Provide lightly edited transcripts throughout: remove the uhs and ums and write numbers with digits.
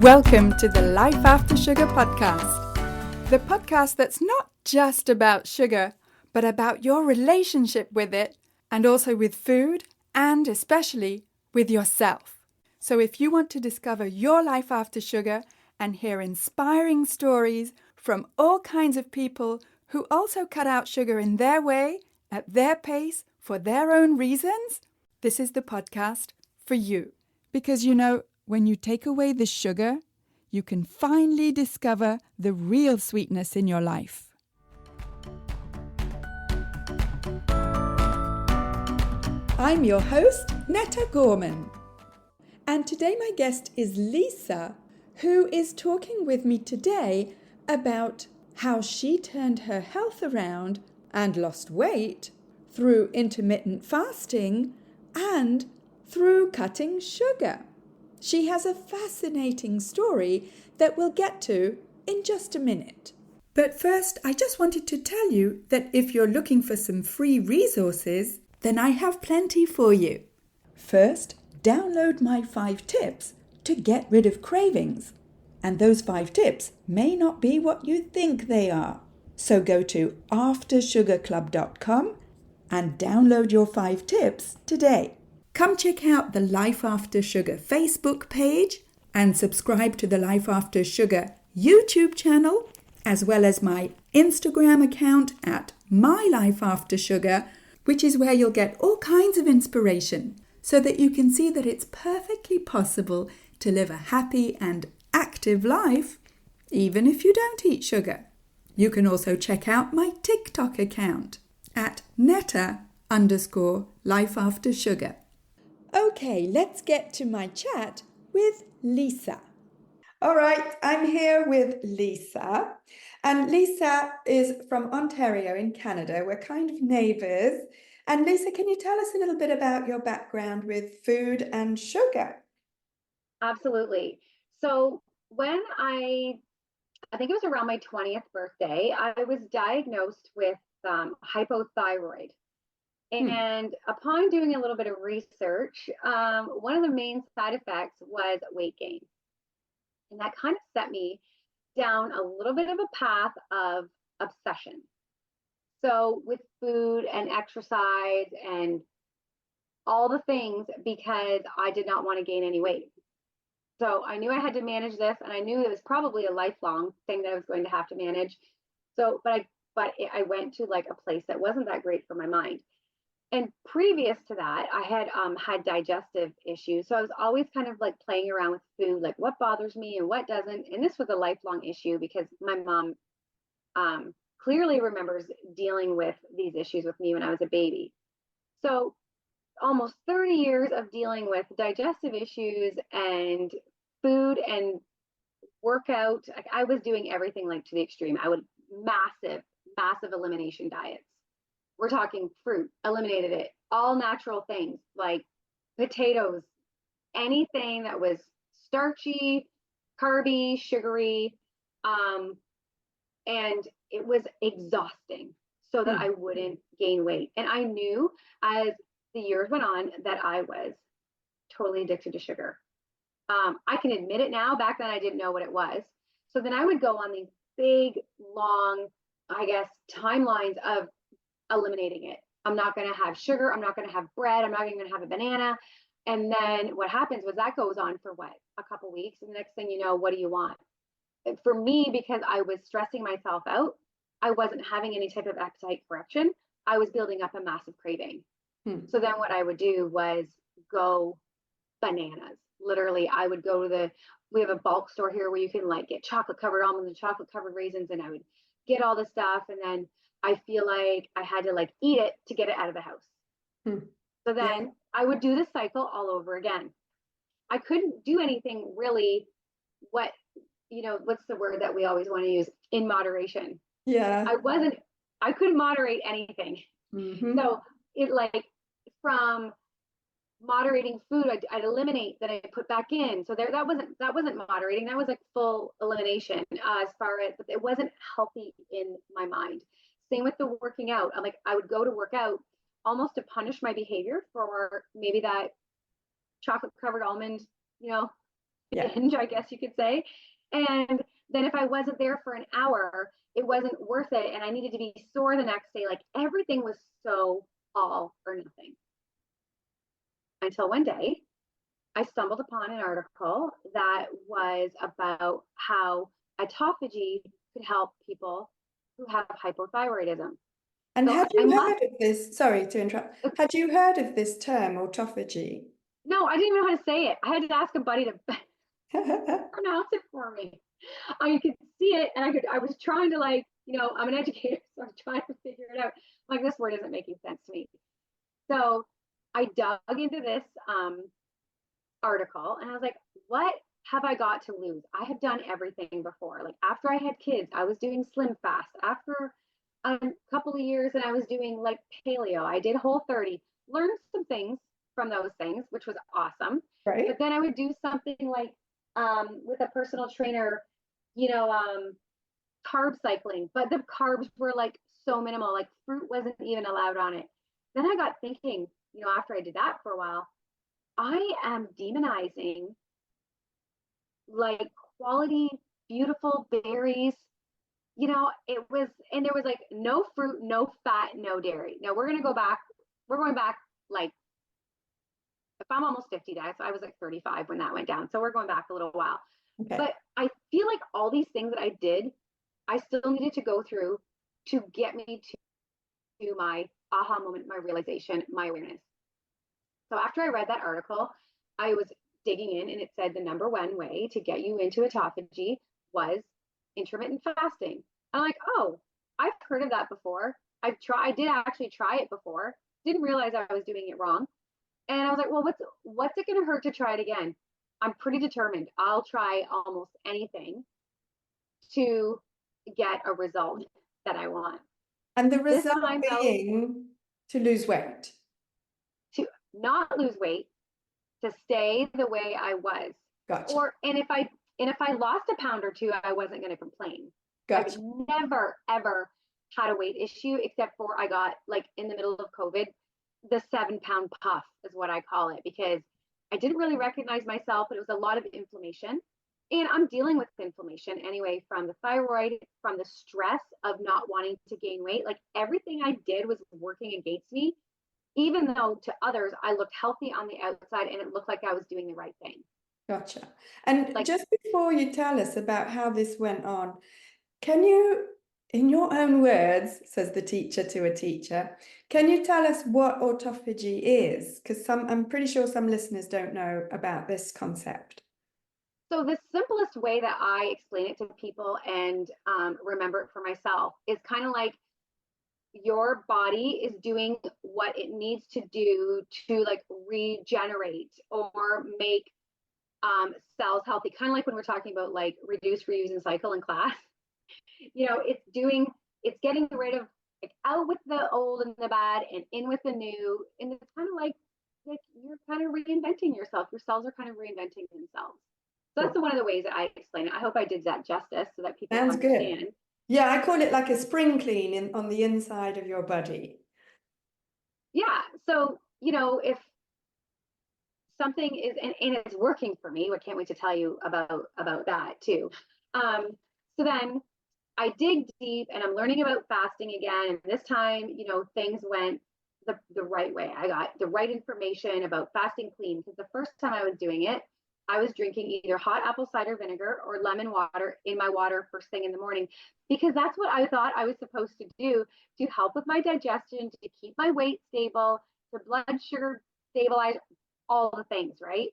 Welcome to the Life After Sugar podcast, the podcast that's not just about sugar, but about your relationship with it and also with food and especially with yourself. So if you want to discover your life after sugar and hear inspiring stories from all kinds of people who also cut out sugar in their way, at their pace, for their own reasons, this is the podcast for you. Because when you take away the sugar, you can finally discover the real sweetness in your life. I'm your host, Netta Gorman. And today my guest is Lisa, who is talking with me today about how she turned her health around and lost weight through intermittent fasting and through cutting sugar. She has a fascinating story that we'll get to in just a minute. But first, I just wanted to tell you that if you're looking for some free resources, then I have plenty for you. First, download my 5 tips to get rid of cravings. And those 5 tips may not be what you think they are. So go to aftersugarclub.com and download your 5 tips today. Come check out the Life After Sugar Facebook page and subscribe to the Life After Sugar YouTube channel, as well as my Instagram account at My Life After Sugar, which is where you'll get all kinds of inspiration so that you can see that it's perfectly possible to live a happy and active life even if you don't eat sugar. You can also check out my TikTok account at Netta_lifeaftersugar. Okay, let's get to my chat with Lisa. All right, I'm here with Lisa. And Lisa is from Ontario in Canada. We're kind of neighbours. And Lisa, can you tell us a little bit about your background with food and sugar? Absolutely. So when I think it was around my 20th birthday, I was diagnosed with hypothyroid. And upon doing a little bit of research, one of the main side effects was weight gain. And that kind of set me down a little bit of a path of obsession. So with food and exercise and all the things, because I did not want to gain any weight. So I knew I had to manage this, and I knew it was probably a lifelong thing that I was going to have to manage. So, but I went to like a place that wasn't that great for my mind. And previous to that, I had had digestive issues. So I was always kind of like playing around with food, like what bothers me and what doesn't. And this was a lifelong issue because my mom clearly remembers dealing with these issues with me when I was a baby. So almost 30 years of dealing with digestive issues and food and workout. I was doing everything like to the extreme. I would massive elimination diets. We're talking fruit, eliminated it, all natural things like potatoes, anything that was starchy, carby, sugary, and it was exhausting so that I wouldn't gain weight. And I knew as the years went on that I was totally addicted to sugar. I can admit it now. Back then I didn't know what it was. So then I would go on these big, long, timelines of eliminating it. I'm not going to have sugar. I'm not going to have bread. I'm not even going to have a banana. And then what happens was that goes on for a couple weeks. And the next thing you know, what do you want? And for me, because I was stressing myself out, I wasn't having any type of appetite correction. I was building up a massive craving. So then what I would do was go bananas. Literally, I would go to we have a bulk store here where you can like get chocolate covered almonds and chocolate covered raisins. And I would get all this stuff. And then I feel like I had to like eat it to get it out of the house. So then I would do the cycle all over again. I couldn't do anything really what's the word that we always want to use? In moderation. Yeah. I couldn't moderate anything. So it like from moderating food, I'd eliminate, then I put back in. So that wasn't moderating. That was like full elimination as far as, but it wasn't healthy in my mind. Same with the working out. I would go to work out almost to punish my behavior for maybe that chocolate covered almond, Yeah. binge, I guess you could say. And then if I wasn't there for an hour, it wasn't worth it. And I needed to be sore the next day. Like everything was so all or nothing. Until one day, I stumbled upon an article that was about how autophagy could help people who have hypothyroidism. And So had I you must, heard of this? Sorry to interrupt. Had you heard of this term, autophagy? no, I didn't even know how to say it. I had to ask a buddy to pronounce it for me. I could see it and I was trying to like, I'm an educator, so I'm trying to figure it out. Like this word isn't making sense to me. So I dug into this article and I was like, what have I got to lose? I have done everything before. Like after I had kids, I was doing Slim Fast. After a couple of years and I was doing like paleo, I did Whole30, learned some things from those things, which was awesome. Right. But then I would do something like with a personal trainer, carb cycling, but the carbs were like so minimal, like fruit wasn't even allowed on it. Then I got thinking, after I did that for a while, I am demonizing like quality, beautiful berries. It was, and there was like no fruit, no fat, no dairy. Now we're going back like, if I'm almost 50, guys, so I was like 35 when that went down. So we're going back a little while. Okay. But I feel like all these things that I did, I still needed to go through to get me to my aha moment, my realization, my awareness. So after I read that article, I was digging in and it said the number one way to get you into autophagy was intermittent fasting. I'm like, oh, I've heard of that before. I did actually try it before. Didn't realize I was doing it wrong. And I was like, well, what's it going to hurt to try it again? I'm pretty determined. I'll try almost anything to get a result that I want. And the This result time, though, being to lose weight. to not lose weight, to stay the way I was. Gotcha. And if I lost a pound or two, I wasn't going to complain. I've Gotcha. never ever had a weight issue except for I got like in the middle of COVID, the 7 pound puff is what I call it, because I didn't really recognize myself, but it was a lot of inflammation. And I'm dealing with inflammation anyway from the thyroid, from the stress of not wanting to gain weight. Like everything I did was working against me, even though to others I looked healthy on the outside and it looked like I was doing the right thing. Gotcha. And Like, just before you tell us about how this went on, can you, in your own words, says the teacher to a teacher, can you tell us what autophagy is? Because I'm pretty sure some listeners don't know about this concept. so the simplest way that I explain it to people and remember it for myself is kind of like your body is doing what it needs to do to like regenerate or make cells healthy. Kind of like when we're talking about like reduce, reuse, and cycle in class. It's getting rid of like out with the old and the bad and in with the new. And it's kind of like you're kind of reinventing yourself. Your cells are kind of reinventing themselves. So that's one of the ways that I explain it. I hope I did that justice so that people Sounds understand. good. Yeah, I call it like a spring clean on the inside of your body. Yeah. So, if something is and it's working for me, I can't wait to tell you about that too. So then I dig deep and I'm learning about fasting again. And this time, things went the right way. I got the right information about fasting clean because the first time I was doing it, I was drinking either hot apple cider vinegar or lemon water in my water first thing in the morning because that's what I thought I was supposed to do to help with my digestion, to keep my weight stable, to blood sugar stabilize, all the things, right?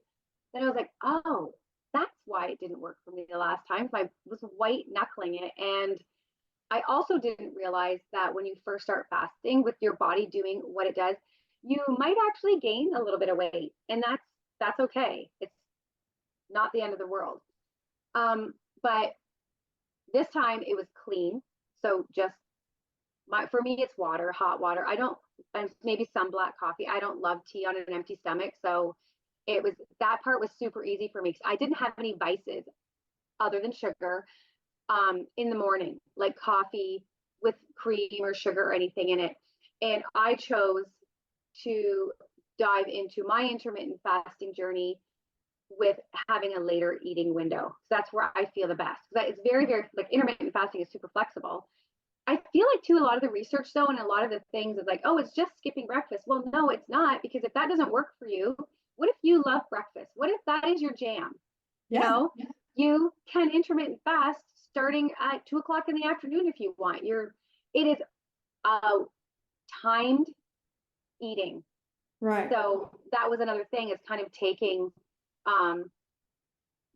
Then I was like, oh, that's why it didn't work for me the last time. I was white knuckling it. And I also didn't realize that when you first start fasting with your body doing what it does, you might actually gain a little bit of weight. And that's okay. It's not the end of the world. But this time it was clean. So just for me, it's water, hot water. I don't, and maybe some black coffee. I don't love tea on an empty stomach. So that part was super easy for me because I didn't have any vices other than sugar in the morning, like coffee with cream or sugar or anything in it. And I chose to dive into my intermittent fasting journey with having a later eating window. So that's where I feel the best. It's very, very, like, intermittent fasting is super flexible. I feel like too, a lot of the research though, and a lot of the things is like, oh, it's just skipping breakfast. Well, no, it's not, because if that doesn't work for you, what if you love breakfast? What if that is your jam? You Yeah. know, you can intermittent fast starting at 2 o'clock in the afternoon if you want. It is timed eating. Right. So that was another thing, is kind of taking um,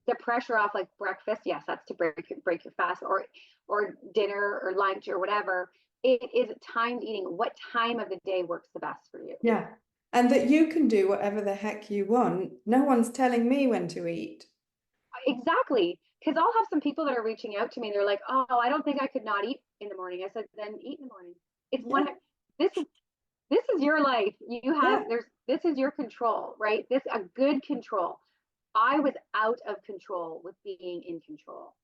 the pressure off, like breakfast. Yes, that's to break your fast, or dinner or lunch or whatever. It is timed eating. What time of the day works the best for you? Yeah. And that you can do whatever the heck you want. No one's telling me when to eat. Exactly. Because I'll have some people that are reaching out to me. They're like, "Oh, I don't think I could not eat in the morning." I said, "Then eat in the morning." It's Yeah. one. This is your life. You have Yeah. this is your control, right? This a good control. I was out of control with being in control.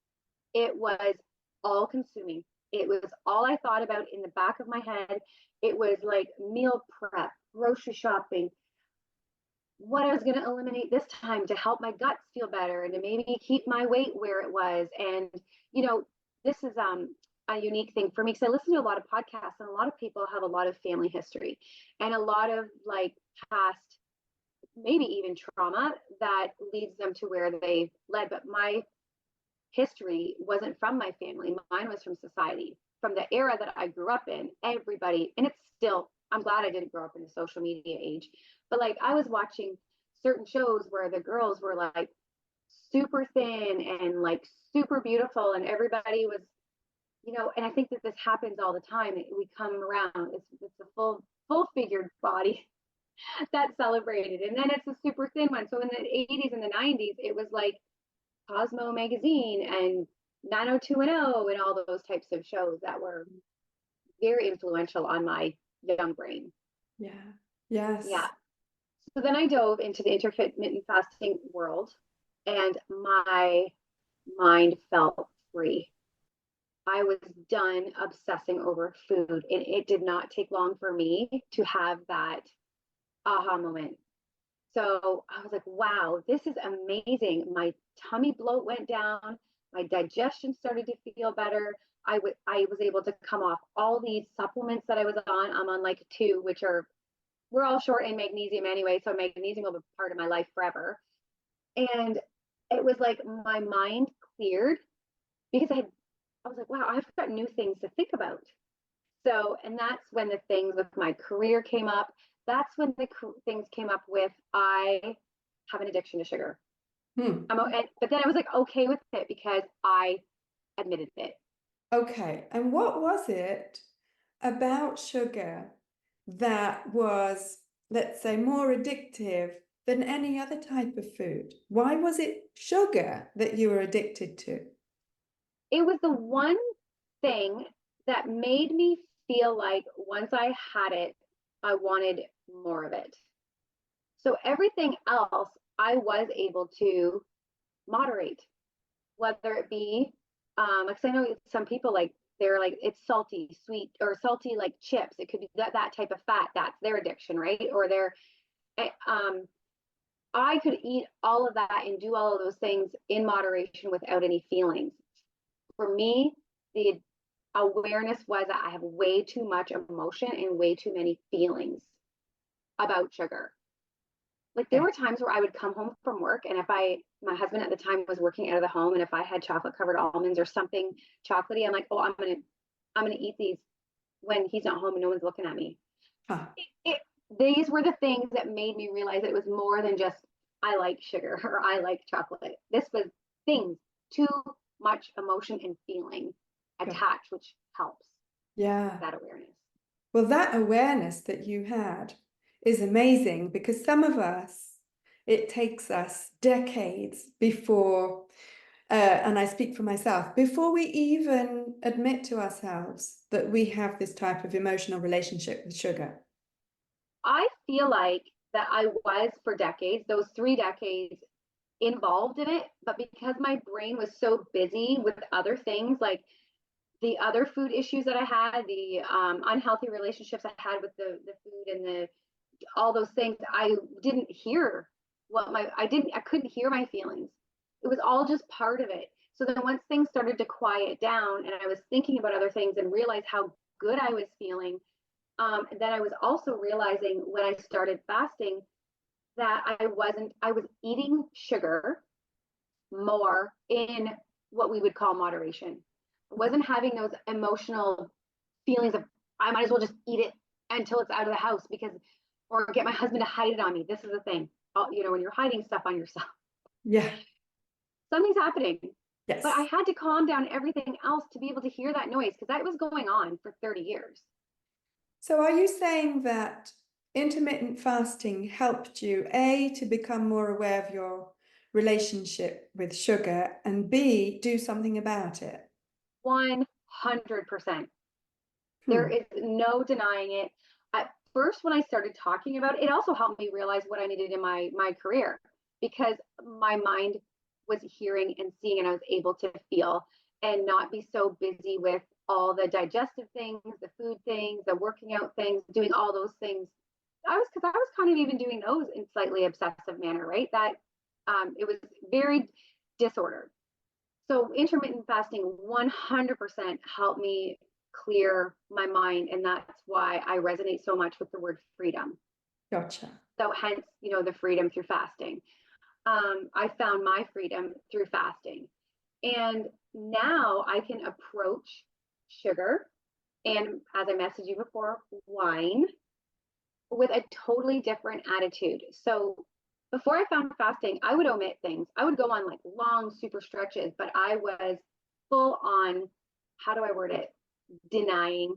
It was all consuming. It was all I thought about in the back of my head. It was like meal prep, grocery shopping, what I was going to eliminate this time to help my guts feel better and to maybe keep my weight where it was. And, this is a unique thing for me, because I listen to a lot of podcasts, and a lot of people have a lot of family history and a lot of, like, past, maybe even trauma that leads them to where they've led. But my history wasn't from my family. Mine was from society, from the era that I grew up in. Everybody, and it's still, I'm glad I didn't grow up in the social media age, but like, I was watching certain shows where the girls were like super thin and like super beautiful, and everybody was, and I think that this happens all the time. We come around, it's a full figured body that's celebrated, and then it's a super thin one. So in the 80s and the 90s, it was like Cosmo magazine and 90210 and all those types of shows that were very influential on my young brain. Yeah. Yes. Yeah. So then I dove into the intermittent fasting world, and my mind felt free. I was done obsessing over food, and it did not take long for me to have that aha moment. So I was like, wow, this is amazing. My tummy bloat went down. My digestion started to feel better. I was able to come off all these supplements that I was on. I'm on like two, which we're all short in magnesium anyway. So magnesium will be part of my life forever. And it was like my mind cleared, because I was like, wow, I've got new things to think about. So, and that's when the things with my career came up. That's when the things came up with, I have an addiction to sugar. But then I was like, okay with it, because I admitted it. Okay. And what was it about sugar that was, let's say, more addictive than any other type of food? Why was it sugar that you were addicted to? It was the one thing that made me feel like once I had it, I wanted more of it. So everything else I was able to moderate, whether it be, like, I know some people, like, they're like, it's salty, sweet, or salty like chips. It could be that type of fat. That's their addiction, right? Or I could eat all of that and do all of those things in moderation without any feelings. For me, the awareness was that I have way too much emotion and way too many feelings about sugar. Like, there were times where I would come home from work, and if my husband at the time was working out of the home, and if I had chocolate covered almonds or something chocolatey, I'm like, oh, I'm gonna eat these when he's not home and no one's looking at me. Huh. These were the things that made me realize that it was more than just I like sugar or I like chocolate. This was things, too much emotion and feeling attached, which helps. Yeah. That awareness. Well, that awareness that you had is amazing, because some of us, it takes us decades before, and I speak for myself, before we even admit to ourselves that we have this type of emotional relationship with sugar. I feel like that I was, for decades, those 3 decades, involved in it, but because my brain was so busy with other things, like the other food issues that I had, the unhealthy relationships I had with the food and all those things, I didn't hear I couldn't hear my feelings. It was all just part of it. So then once things started to quiet down and I was thinking about other things and realized how good I was feeling, then I was also realizing when I started fasting that I was eating sugar more in what we would call moderation. I wasn't having those emotional feelings of I might as well just eat it until it's out of the house because, or get my husband to hide it on me. This is the thing, when you're hiding stuff on yourself, Yeah. something's happening. But I Yes. had to calm down everything else to be able to hear that noise because that was going on for 30 years. So are you saying that intermittent fasting helped you, A, to become more aware of your relationship with sugar, and B, do something about it? 100%. There Hmm. is no denying it. At first, when I started talking about it, it also helped me realize what I needed in my career because my mind was hearing and seeing, and I was able to feel and not be so busy with all the digestive things, the food things, the working out things, doing all those things. Because I was kind of even doing those in slightly obsessive manner, right? That it was very disordered. So intermittent fasting 100% helped me clear my mind, and that's why I resonate so much with the word freedom. Gotcha. So hence, the freedom through fasting. I found my freedom through fasting, and now I can approach sugar and, as I messaged you before, wine with a totally different attitude. So before I found fasting, I would omit things. I would go on like long, super stretches, but I was full on, how do I word it? Denying.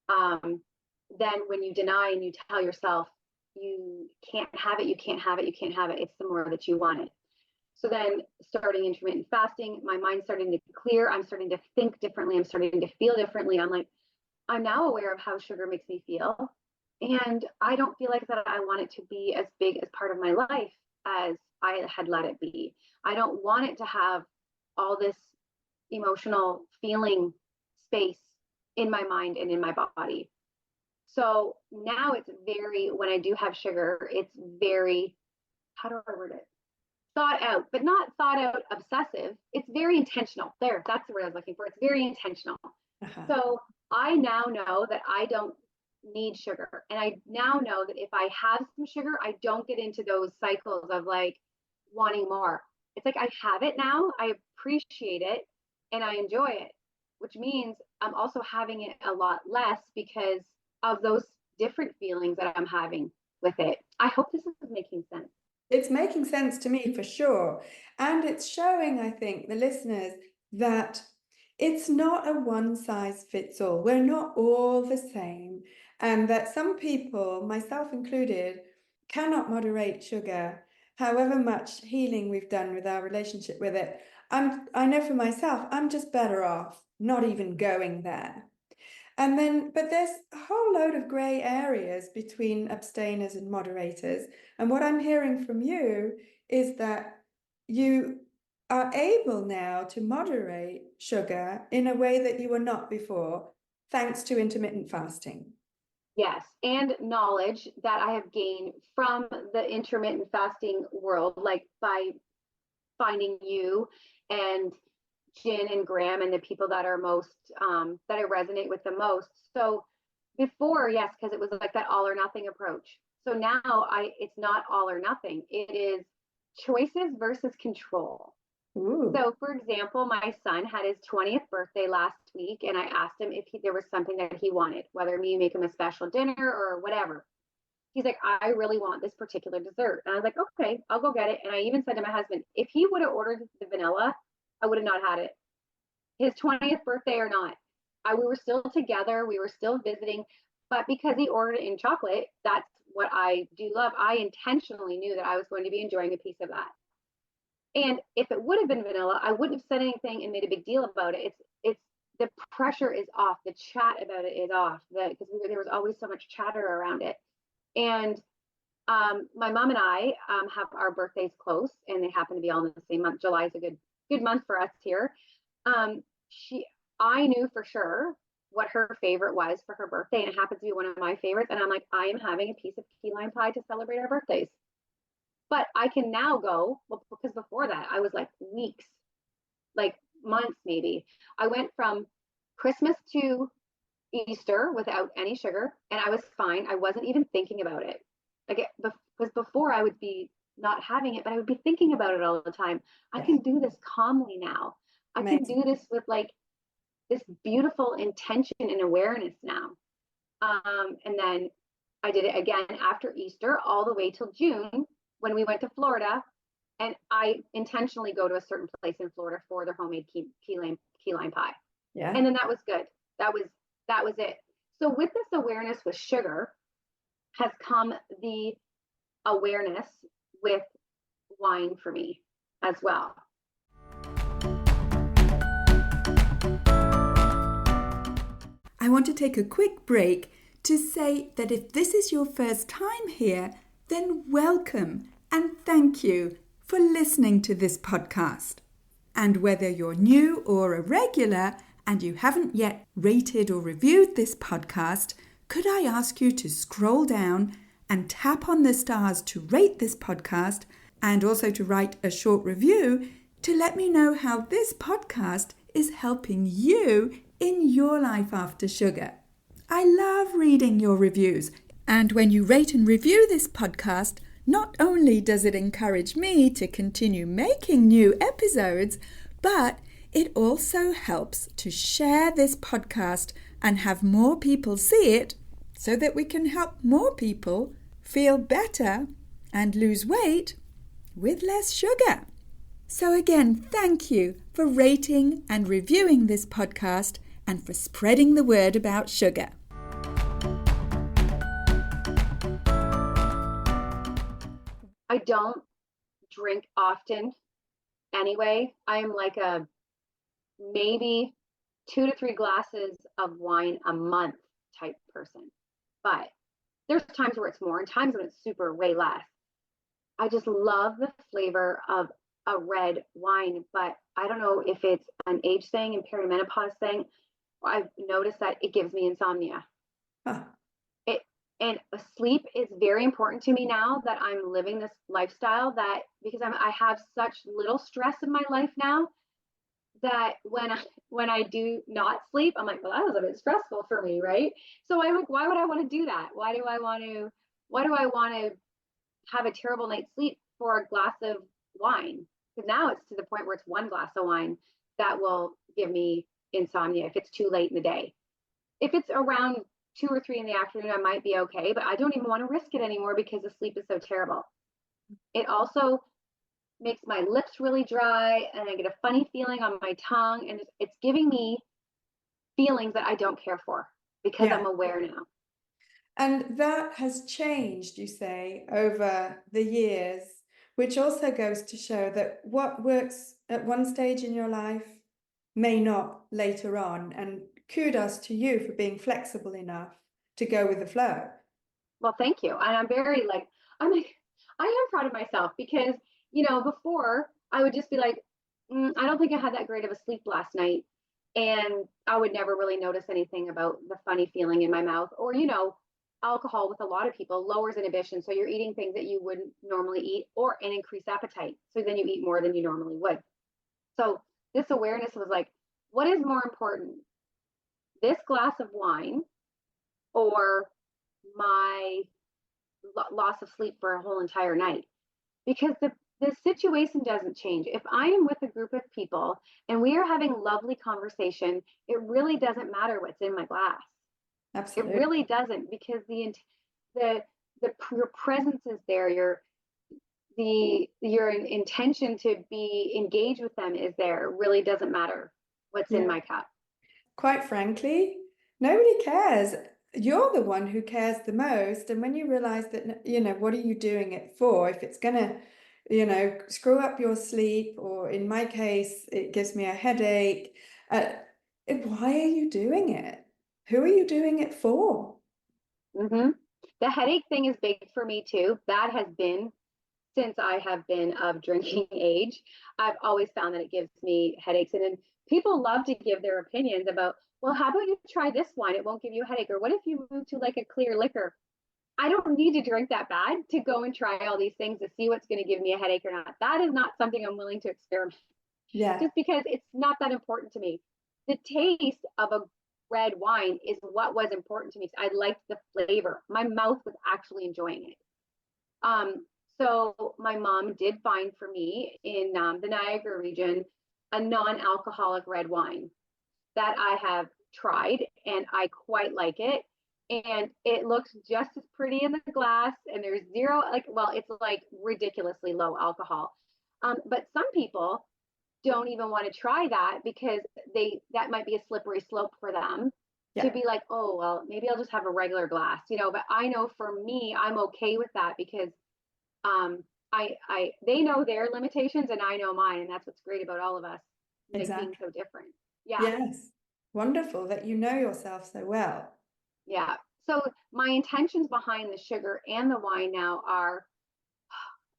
Um, then when you deny and you tell yourself you can't have it, you can't have it, you can't have it, it's the more that you want it. So then starting intermittent fasting, my mind's starting to clear. I'm starting to think differently. I'm starting to feel differently. I'm now aware of how sugar makes me feel. And I don't feel like that I want it to be as big as part of my life as I had let it be. I don't want it to have all this emotional feeling space in my mind and in my body. So now it's when I do have sugar, it's very, how do I word it? Thought out, but not thought out obsessive. It's very intentional. That's the word I was looking for. It's very intentional. Uh-huh. So I now know that I don't need sugar. And I now know that if I have some sugar, I don't get into those cycles of like wanting more. It's like I have it now, I appreciate it, and I enjoy it, which means I'm also having it a lot less because of those different feelings that I'm having with it. I hope this is making sense. It's making sense to me for sure. And it's showing, I think, the listeners that it's not a one size fits all. We're not all the same. And that some people, myself included, cannot moderate sugar, however much healing we've done with our relationship with it. I know for myself, I'm just better off not even going there. And then, but there's a whole load of grey areas between abstainers and moderators. And what I'm hearing from you is that you are able now to moderate sugar in a way that you were not before, thanks to intermittent fasting. Yes, and knowledge that I have gained from the intermittent fasting world, like by finding you and Jen and Graham and the people that are most that I resonate with the most. So before, yes, because it was like that all or nothing approach. So now it's not all or nothing. It is choices versus control. Ooh. So, for example, my son had his 20th birthday last week, and I asked him if there was something that he wanted, whether me make him a special dinner or whatever. He's like, I really want this particular dessert. And I was like, okay, I'll go get it. And I even said to my husband, if he would have ordered the vanilla, I would have not had it. His 20th birthday or not. We were still together, we were still visiting, but because he ordered it in chocolate, that's what I do love. I intentionally knew that I was going to be enjoying a piece of that. And if it would have been vanilla, I wouldn't have said anything and made a big deal about it. It's the pressure is off, the chat about it is off, because there was always so much chatter around it. And my mom and I have our birthdays close, and they happen to be all in the same month. July is a good month for us here. Um, I knew for sure what her favorite was for her birthday, and it happens to be one of my favorites. And I'm like, I am having a piece of key lime pie to celebrate our birthdays. But I can now go, well, because before that I was like weeks, like months maybe. I went from Christmas to Easter without any sugar, and I was fine. I wasn't even thinking about it. Like it, because before I would be not having it, but I would be thinking about it all the time. I Yeah. can do this calmly now. I can Amazing. do this with like this beautiful intention and awareness now. And then I did it again after Easter, all the way till June when we went to Florida. And I intentionally go to a certain place in Florida for their homemade key lime pie. Yeah. And then that was good. That was that was it. So with this awareness with sugar has come the awareness with wine for me as well. I want to take a quick break to say that if this is your first time here, then welcome and thank you for listening to this podcast. And whether you're new or a regular and you haven't yet rated or reviewed this podcast, could I ask you to scroll down and tap on the stars to rate this podcast and also to write a short review to let me know how this podcast is helping you in your life after sugar. I love reading your reviews, and when you rate and review this podcast, not only does it encourage me to continue making new episodes, but it also helps to share this podcast and have more people see it so that we can help more people feel better and lose weight with less sugar. So again, thank you for rating and reviewing this podcast and for spreading the word about sugar. I don't drink often anyway. I am like a maybe 2 to 3 glasses of wine a month type person. But there's times where it's more and times when it's super way less. I just love the flavor of a red wine, but I don't know if it's an age thing and perimenopause thing. I've noticed that it gives me insomnia. Huh. And sleep is very important to me now that I'm living this lifestyle, that because I have such little stress in my life now that when I do not sleep, I'm like, well, that was a bit stressful for me, right? So I'm like, why would I want to do that? Why do I want to have a terrible night's sleep for a glass of wine? Because now it's to the point where it's one glass of wine that will give me insomnia if it's too late in the day. If it's around 2 or 3 in the afternoon, I might be okay, but I don't even want to risk it anymore because the sleep is so terrible. It also makes my lips really dry and I get a funny feeling on my tongue, and it's giving me feelings that I don't care for because Yeah. I'm aware now. And that has changed, you say, over the years, which also goes to show that what works at one stage in your life may not later on. And kudos to you for being flexible enough to go with the flow. Well, thank you. And I'm like, I am proud of myself because, before I would just be like, I don't think I had that great of a sleep last night. And I would never really notice anything about the funny feeling in my mouth, or, alcohol with a lot of people lowers inhibition. So you're eating things that you wouldn't normally eat, or an increased appetite. So then you eat more than you normally would. So this awareness was like, what is more important? This glass of wine or my loss of sleep for a whole entire night? Because the situation doesn't change. If I am with a group of people and we are having lovely conversation, it really doesn't matter what's in my glass. Absolutely. It really doesn't, because your presence is there. Your intention to be engaged with them is there. It really doesn't matter what's in my cup. Quite frankly, nobody cares. You're the one who cares the most. And when you realize that, what are you doing it for? If it's going to, screw up your sleep, or in my case, it gives me a headache, why are you doing it? Who are you doing it for? Mm-hmm. The headache thing is big for me too. That has been since I have been of drinking age. I've always found that it gives me headaches. And then people love to give their opinions about, well, how about you try this wine? It won't give you a headache. Or what if you move to like a clear liquor? I don't need to drink that bad to go and try all these things to see what's going to give me a headache or not. That is not something I'm willing to experiment Yeah, just because it's not that important to me. The taste of a red wine is what was important to me. I liked the flavor. My mouth was actually enjoying it. Um, so my mom did find for me in the Niagara region a non-alcoholic red wine that I have tried and I quite like it. And it looks just as pretty in the glass, and there's zero, like, well, it's like ridiculously low alcohol. But some people don't even want to try that because that might be a slippery slope for them to yeah, be like, oh, well, maybe I'll just have a regular glass, but I know for me, I'm okay with that because they know their limitations and I know mine, and that's what's great about all of us, like being exactly. so different. Yeah. Yes. Wonderful that you know yourself so well. Yeah. So my intentions behind the sugar and the wine now are,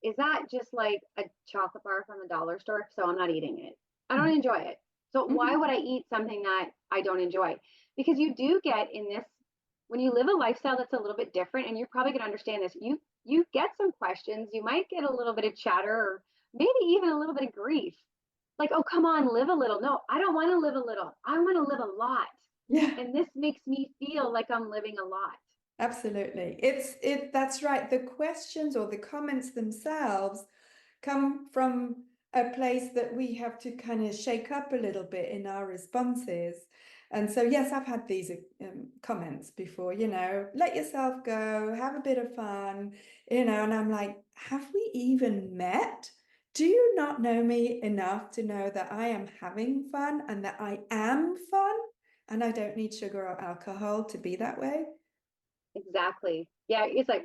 is that just like a chocolate bar from the dollar store? So I'm not eating it. I don't enjoy it. So why Mhm. would I eat something that I don't enjoy? Because you do get in this, when you live a lifestyle that's a little bit different, and you're probably going to understand this, you get some questions, you might get a little bit of chatter, or maybe even a little bit of grief. Like, oh, come on, live a little. No, I don't want to live a little. I want to live a lot. Yeah. And this makes me feel like I'm living a lot. Absolutely. That's right. The questions or the comments themselves come from a place that we have to kind of shake up a little bit in our responses. And so, yes, I've had these comments before, let yourself go, have a bit of fun, and I'm like, have we even met? Do you not know me enough to know that I am having fun and that I am fun and I don't need sugar or alcohol to be that way? Exactly. Yeah, it's like,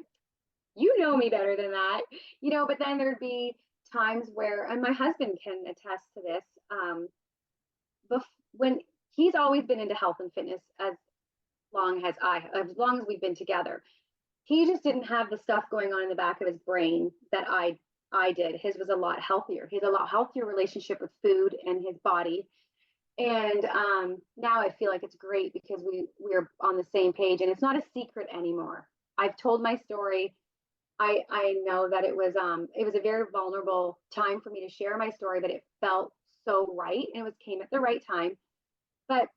you know me better than that, but then there'd be times where, and my husband can attest to this, when he's always been into health and fitness as long as we've been together. He just didn't have the stuff going on in the back of his brain that I did. His was a lot healthier. He has a lot healthier relationship with food and his body. And now I feel like it's great because we're on the same page, and it's not a secret anymore. I've told my story. I know that it was a very vulnerable time for me to share my story, but it felt so right, and came at the right time. But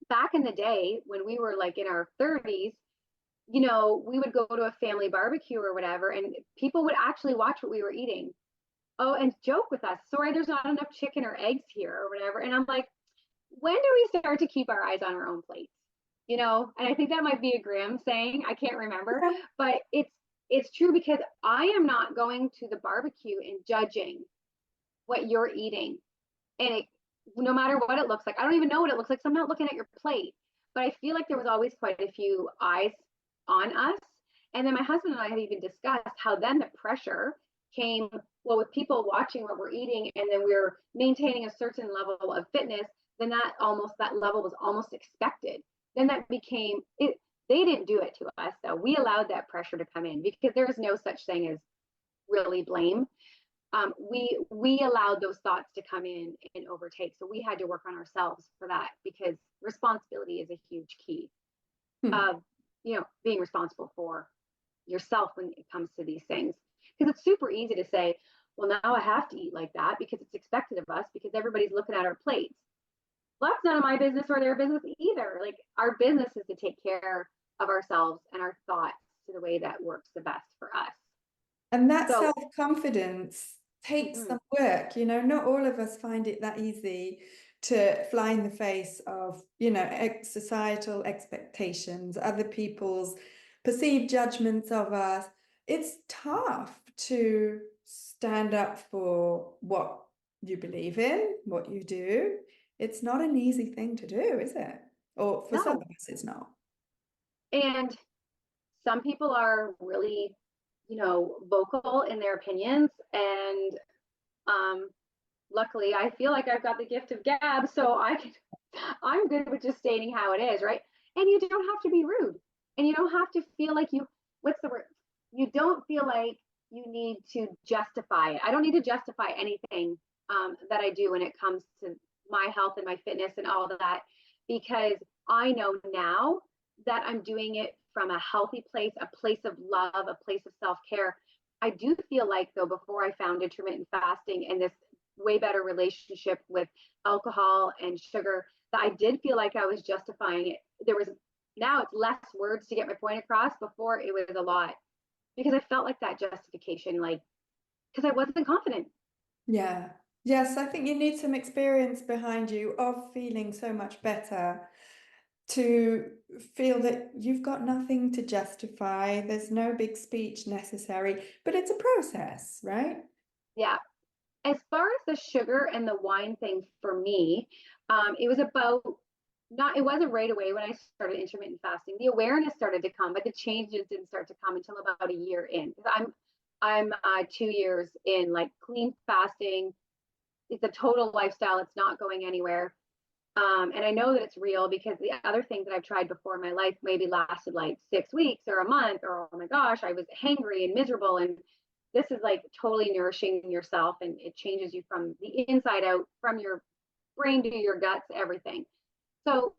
back in the day when we were like in our 30s, we would go to a family barbecue or whatever, and people would actually watch what we were eating. Oh, and joke with us. Sorry, there's not enough chicken or eggs here or whatever. And I'm like, when do we start to keep our eyes on our own plates? And I think that might be a grim saying. I can't remember, but it's true because I am not going to the barbecue and judging what you're eating. And no matter what it looks like, I don't even know what it looks like. So I'm not looking at your plate, but I feel like there was always quite a few eyes on us. And then my husband and I had even discussed how then the pressure came, well, with people watching what we're eating, and then we're maintaining a certain level of fitness, then that level was almost expected. Then that became it. They didn't do it to us, though. We allowed that pressure to come in because there is no such thing as really blame. We allowed those thoughts to come in and overtake. So we had to work on ourselves for that because responsibility is a huge key Hmm. of, being responsible for yourself when it comes to these things. Because it's super easy to say, well, now I have to eat like that because it's expected of us because everybody's looking at our plates. Well, that's none of my business or their business either. Like, our business is to take care of ourselves and our thoughts to the way that works the best for us. And that So, self-confidence takes mm-mm, some work, not all of us find it that easy to fly in the face of, societal expectations, other people's perceived judgments of us. It's tough to stand up for what you believe in, what you do. It's not an easy thing to do, is it? Or for some of no. us, it's not. And some people are really, vocal in their opinions. And um, luckily, I feel like I've got the gift of gab, so I'm good with just stating how it is, right? And you don't have to be rude, and you don't have to feel like what's the word? You don't feel like you need to justify it. I don't need to justify anything that I do when it comes to my health and my fitness and all of that, because I know now that I'm doing it from a healthy place, a place of love, a place of self-care. I do feel like, though, before I found intermittent fasting and this way better relationship with alcohol and sugar, that I did feel like I was justifying it. There was, now it's less words to get my point across. Before it was a lot, because I felt like that justification, like, because I wasn't confident. Yeah. Yes, I think you need some experience behind you of feeling so much better to feel that you've got nothing to justify. There's no big speech necessary, but it's a process, right? Yeah. As far as the sugar and the wine thing for me, it was about, not, it wasn't right away when I started intermittent fasting. The awareness started to come, but the changes didn't start to come until about a year in. I'm 2 years in, like, clean fasting. It's a total lifestyle. It's not going anywhere. And I know that it's real because the other things that I've tried before in my life maybe lasted like 6 weeks or a month, or oh my gosh, I was hangry and miserable. And this is like totally nourishing yourself, and it changes you from the inside out, from your brain to your guts, everything. So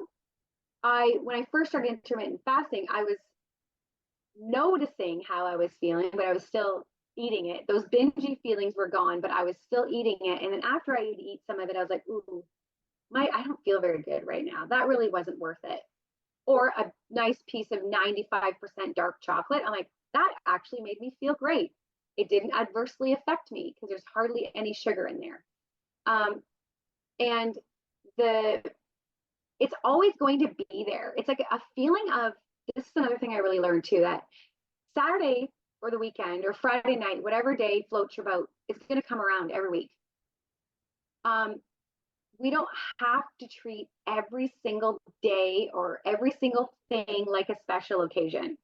when I first started intermittent fasting, I was noticing how I was feeling, but I was still eating it. Those bingy feelings were gone, but I was still eating it. And then after I would eat some of it, I was like, ooh, I don't feel very good right now. That really wasn't worth it. Or a nice piece of 95% dark chocolate, I'm like, that actually made me feel great. It didn't adversely affect me because there's hardly any sugar in there. And it's always going to be there. It's like a feeling of, this is another thing I really learned too, that Saturday or the weekend or Friday night, whatever day floats your boat, it's going to come around every week. We don't have to treat every single day or every single thing like a special occasion.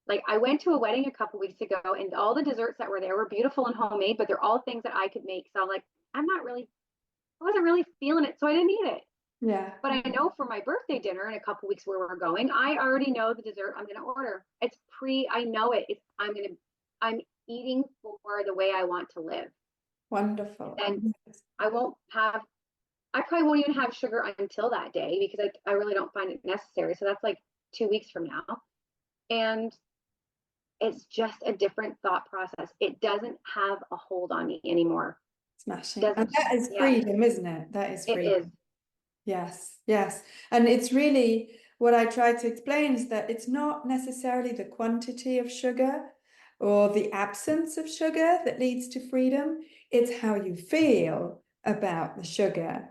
Like, I went to a wedding a couple weeks ago, and all the desserts that were there were beautiful and homemade, but they're all things that I could make. So I'm like, I wasn't really feeling it, so I didn't eat it. Yeah. But I know for my birthday dinner in a couple weeks where we're going, I already know the dessert I'm going to order. I know it. I'm eating for the way I want to live. Wonderful. And I probably won't even have sugar until that day because I really don't find it necessary. So that's like 2 weeks from now. And it's just a different thought process. It doesn't have a hold on me anymore. Smashing. And that is freedom, isn't it? That is freedom. It is. Yes, yes. And it's really what I try to explain is that it's not necessarily the quantity of sugar or the absence of sugar that leads to freedom. It's how you feel about the sugar,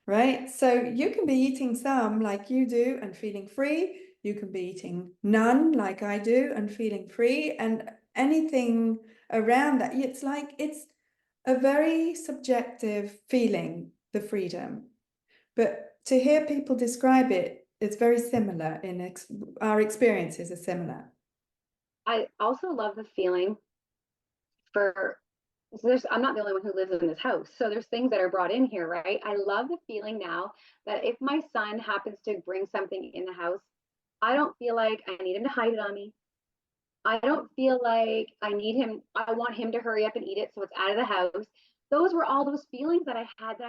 right? So you can be eating some like you do and feeling free. You can be eating none like I do and feeling free, and anything around that. It's like, it's a very subjective feeling, the freedom. But to hear people describe it, it's very similar. Our experiences are similar. I also love the feeling I'm not the only one who lives in this house. So there's things that are brought in here, right? I love the feeling now that if my son happens to bring something in the house, I don't feel like I need him to hide it on me. I don't feel like I want him to hurry up and eat it so it's out of the house. Those were all those feelings that I had that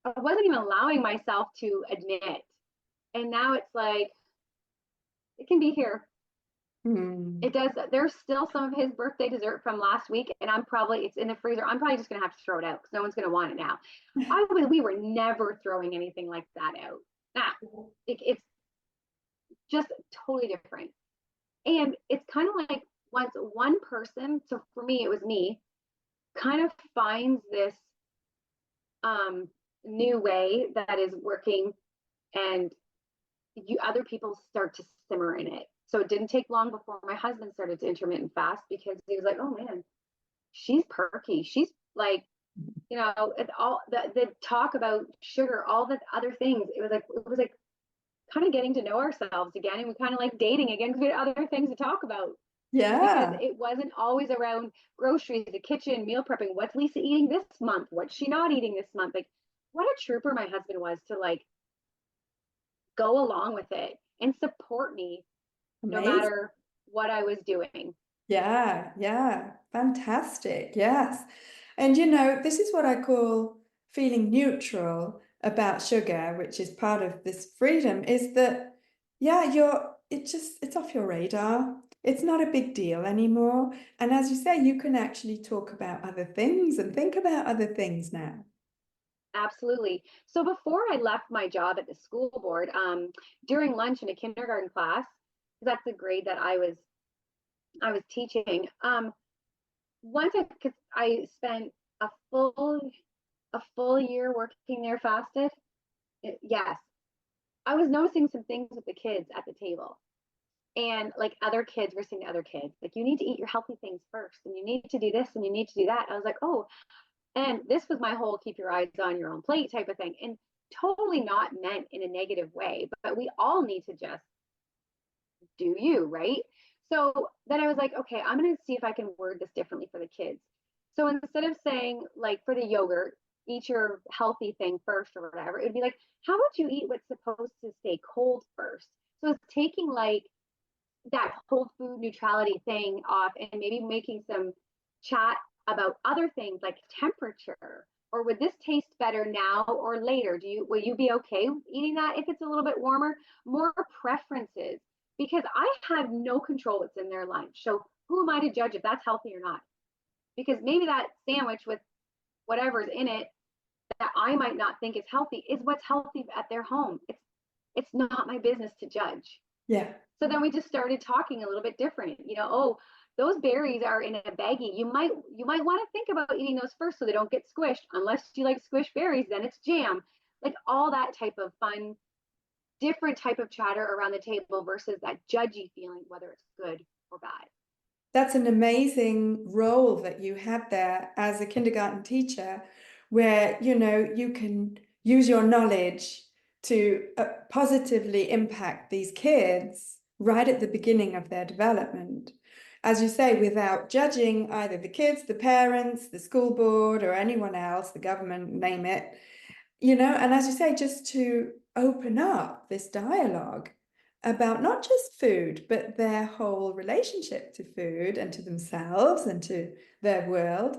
I wasn't even allowing myself to admit. And now it's like, it can be here. It does. There's still some of his birthday dessert from last week, and it's in the freezer. I'm probably just gonna have to throw it out because no one's gonna want it now. We were never throwing anything like that out. It's just totally different. And it's kind of like, once one person, so for me, it was me, kind of finds this new way that is working, and other people start to simmer in it. So it didn't take long before my husband started to intermittent fast, because he was like, oh man, she's perky. She's like, all the talk about sugar, all the other things. It was like kind of getting to know ourselves again, and we kind of like dating again because we had other things to talk about. Yeah. Because it wasn't always around groceries, the kitchen, meal prepping. What's Lisa eating this month? What's she not eating this month? Like, what a trooper my husband was to like go along with it and support me. Amazing. No matter what I was doing. Yeah, yeah. Fantastic. Yes. And this is what I call feeling neutral about sugar, which is part of this freedom, is that, yeah, it's off your radar. It's not a big deal anymore. And as you say, you can actually talk about other things and think about other things now. Absolutely. So before I left my job at the school board, during lunch in a kindergarten class, because that's the grade that I was teaching. Once because I spent a full year working there fasted. Yes, I was noticing some things with the kids at the table, and like other kids were saying to other kids, like you need to eat your healthy things first, and you need to do this, and you need to do that. I was like, oh, and this was my whole keep your eyes on your own plate type of thing, and totally not meant in a negative way, but we all need to just do you, right? So then I was like, okay, I'm going to see if I can word this differently for the kids. So instead of saying, like, for the yogurt, eat your healthy thing first or whatever, it would be like, how about you eat what's supposed to stay cold first? So it's taking like that whole food neutrality thing off and maybe making some chat about other things like temperature, or would this taste better now or later? Will you be okay eating that if it's a little bit warmer? More preferences, because I have no control what's in their lunch. So who am I to judge if that's healthy or not? Because maybe that sandwich with whatever's in it that I might not think is healthy is what's healthy at their home. It's not my business to judge. Yeah. So then we just started talking a little bit different. Oh, those berries are in a baggie. You might want to think about eating those first so they don't get squished. Unless you like squished berries, then it's jam. Like all that type of fun, different type of chatter around the table versus that judgy feeling, whether it's good or bad. That's an amazing role that you had there as a kindergarten teacher, where, you can use your knowledge to positively impact these kids right at the beginning of their development. As you say, without judging either the kids, the parents, the school board, or anyone else, the government, name it, and as you say, just to open up this dialogue about not just food, but their whole relationship to food and to themselves and to their world.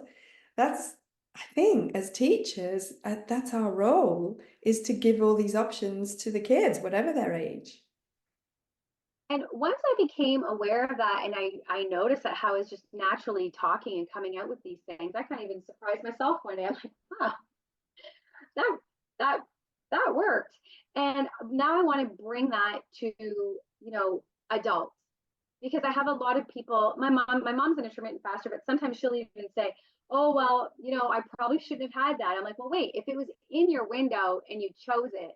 That's, I think, as teachers, that's our role, is to give all these options to the kids, whatever their age. And once I became aware of that, and I noticed that how I was just naturally talking and coming out with these things, I kind of even surprised myself one day. I'm like, huh, that that that worked. And now I want to bring that to adults, because I have a lot of people. My mom's an intermittent faster, but sometimes she'll even say, oh, well, I probably shouldn't have had that. I'm like, well, wait, if it was in your window and you chose it,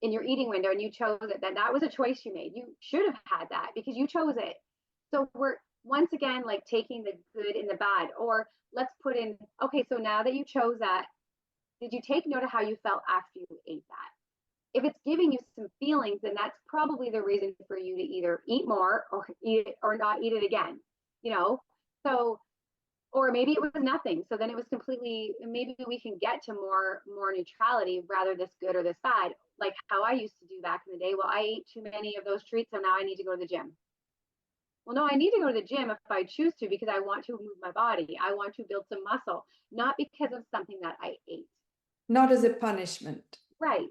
in your eating window, and you chose it, then that was a choice you made. You should have had that because you chose it. So we're once again like taking the good and the bad. Or let's put in, okay, so now that you chose that, did you take note of how you felt after you ate that? If it's giving you some feelings, then that's probably the reason for you to either eat more or eat it or not eat it again. So, or maybe it was nothing. So then it was completely, maybe we can get to more neutrality, rather this good or this bad, like how I used to do back in the day. Well, I ate too many of those treats, so now I need to go to the gym. Well, no, I need to go to the gym if I choose to, because I want to move my body. I want to build some muscle, not because of something that I ate. Not as a punishment. Right.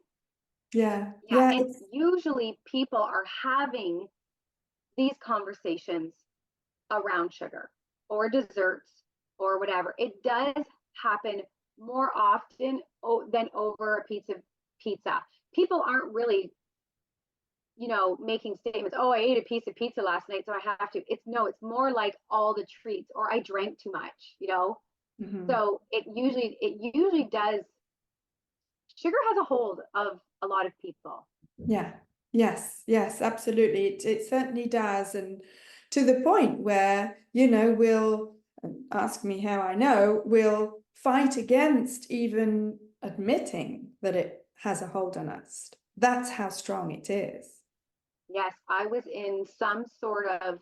Yeah. Yeah. Yeah. And usually people are having these conversations around sugar or desserts or whatever. It does happen more often than over a piece of pizza. People aren't really, making statements, oh, I ate a piece of pizza last night, so I have to. It's more like all the treats, or I drank too much. Mhm. So it usually does. Sugar has a hold of a lot of people. Yeah. Yes. Yes, absolutely. It certainly does. And to the point where, we'll ask me how I know, we'll fight against even admitting that it has a hold on us. That's how strong it is. Yes, I was in some sort of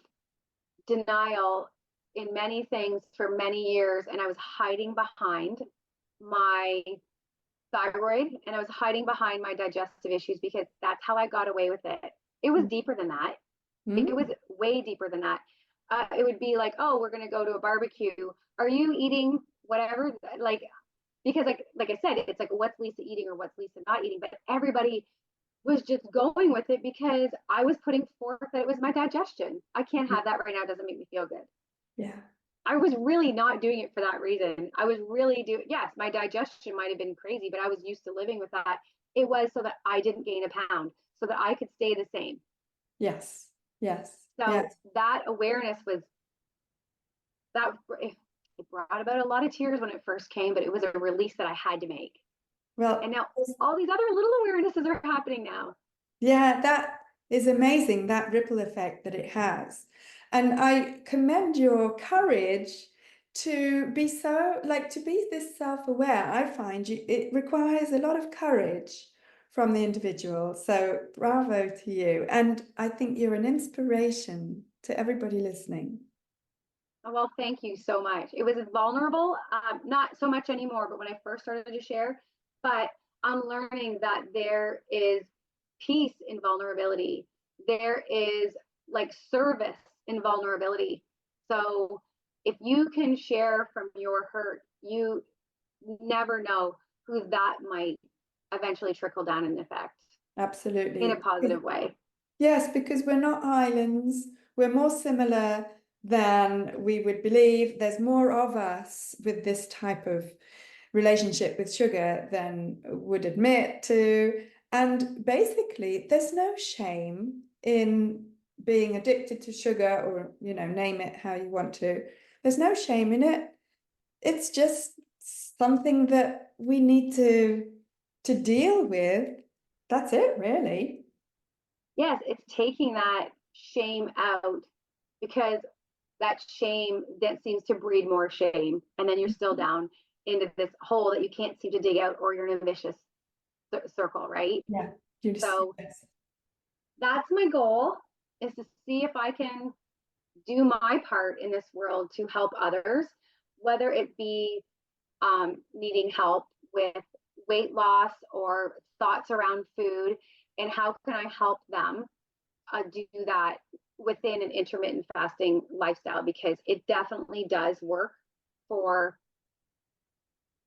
denial in many things for many years, and I was hiding behind my thyroid, and I was hiding behind my digestive issues, because that's how I got away with it. It was deeper than that. It was Mm. way deeper than that. It would be like, oh, we're going to go to a barbecue. Are you eating whatever? Like, because like I said, it's like, what's Lisa eating or what's Lisa not eating? But everybody was just going with it because I was putting forth that it was my digestion. I can't have that right now. It doesn't make me feel good. Yeah. I was really not doing it for that reason. I was really yes, my digestion might have been crazy, but I was used to living with that. It was so that I didn't gain a pound, so that I could stay the same. Yes. Yes. So Yes. that awareness was that it brought about a lot of tears when it first came, but it was a release that I had to make. And Well, now all these other little awarenesses are happening now. yeah, that is amazing, that ripple effect that it has. And I commend your courage to be so, like, to be this self-aware. I find it requires a lot of courage from the individual. So bravo to you. And I think you're an inspiration to everybody listening. Oh, well, thank you so much. It was vulnerable, not so much anymore, but when I first started to share, but I'm learning that there is peace in vulnerability. There is like service in vulnerability. So if you can share from your hurt, you never know who that might eventually trickle down and affect in a Absolutely. positive way. Yes, because we're not islands. We're more similar than we would believe. There's more of us with this type of relationship with sugar than would admit to. And basically, there's no shame in being addicted to sugar, or, name it how you want to. There's no shame in it. It's just something that we need to deal with. That's it, really. Yes, it's taking that shame out because that shame then seems to breed more shame. And then you're still down into this hole that you can't seem to dig out, or you're in a vicious circle, right? Yeah. You just, So yes. that's my goal, is to see if I can do my part in this world to help others, whether it be needing help with weight loss or thoughts around food, and how can I help them do that within an intermittent fasting lifestyle, because it definitely does work for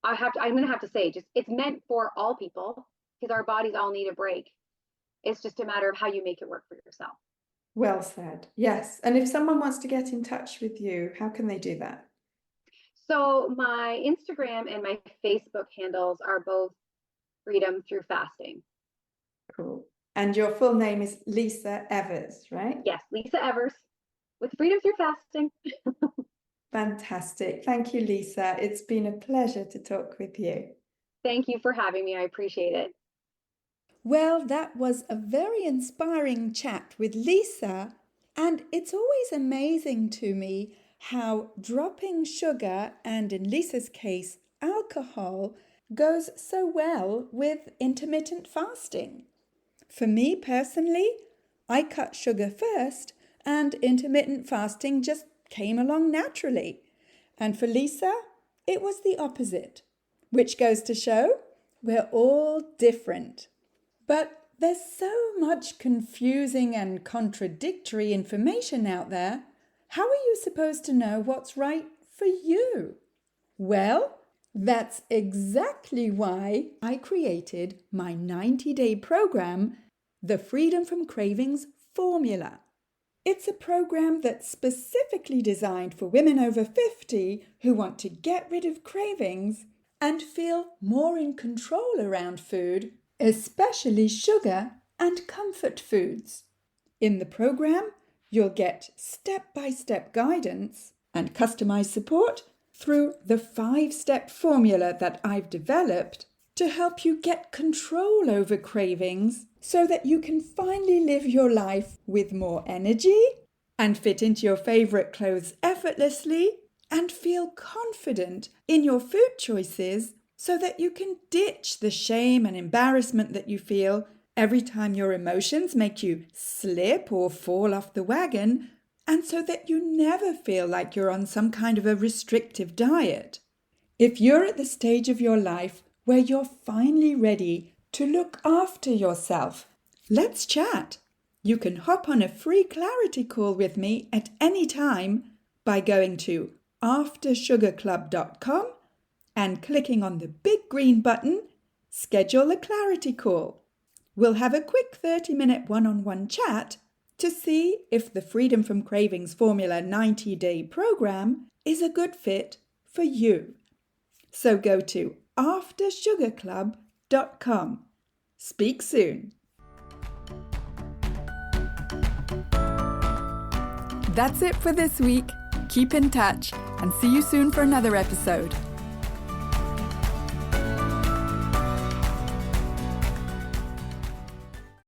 I'm going to have to say, just it's meant for all people because our bodies all need a break. It's just a matter of how you make it work for yourself. Well said. Yes. And if someone wants to get in touch with you, how can they do that? So my Instagram and my Facebook handles are both Freedom Through Fasting. Cool. And your full name is Lisa Evers, right? Yes, Lisa Evers with Freedom Through Fasting. Fantastic. Thank you, Lisa. It's been a pleasure to talk with you. Thank you for having me. I appreciate it. Well, that was a very inspiring chat with Lisa. And it's always amazing to me how dropping sugar, and in Lisa's case, alcohol, goes so well with intermittent fasting. For me personally, I cut sugar first, and intermittent fasting just came along naturally. And for Lisa, it was the opposite, which goes to show we're all different. But there's so much confusing and contradictory information out there. How are you supposed to know what's right for you? Well, that's exactly why I created my 90-day program, the Freedom from Cravings Formula. It's a program that's specifically designed for women over 50 who want to get rid of cravings and feel more in control around food, especially sugar and comfort foods. In the program, you'll get step-by-step guidance and customized support through the 5-step formula that I've developed to help you get control over cravings so that you can finally live your life with more energy and fit into your favorite clothes effortlessly and feel confident in your food choices so that you can ditch the shame and embarrassment that you feel every time your emotions make you slip or fall off the wagon, and so that you never feel like you're on some kind of a restrictive diet. If you're at the stage of your life where you're finally ready to look after yourself, let's chat. You can hop on a free clarity call with me at any time by going to aftersugarclub.com and clicking on the big green button, Schedule a Clarity Call. We'll have a quick 30-minute one-on-one chat to see if the Freedom from Cravings Formula 90-day program is a good fit for you. So go to aftersugarclub.com. Speak soon. That's it for this week. Keep in touch and see you soon for another episode.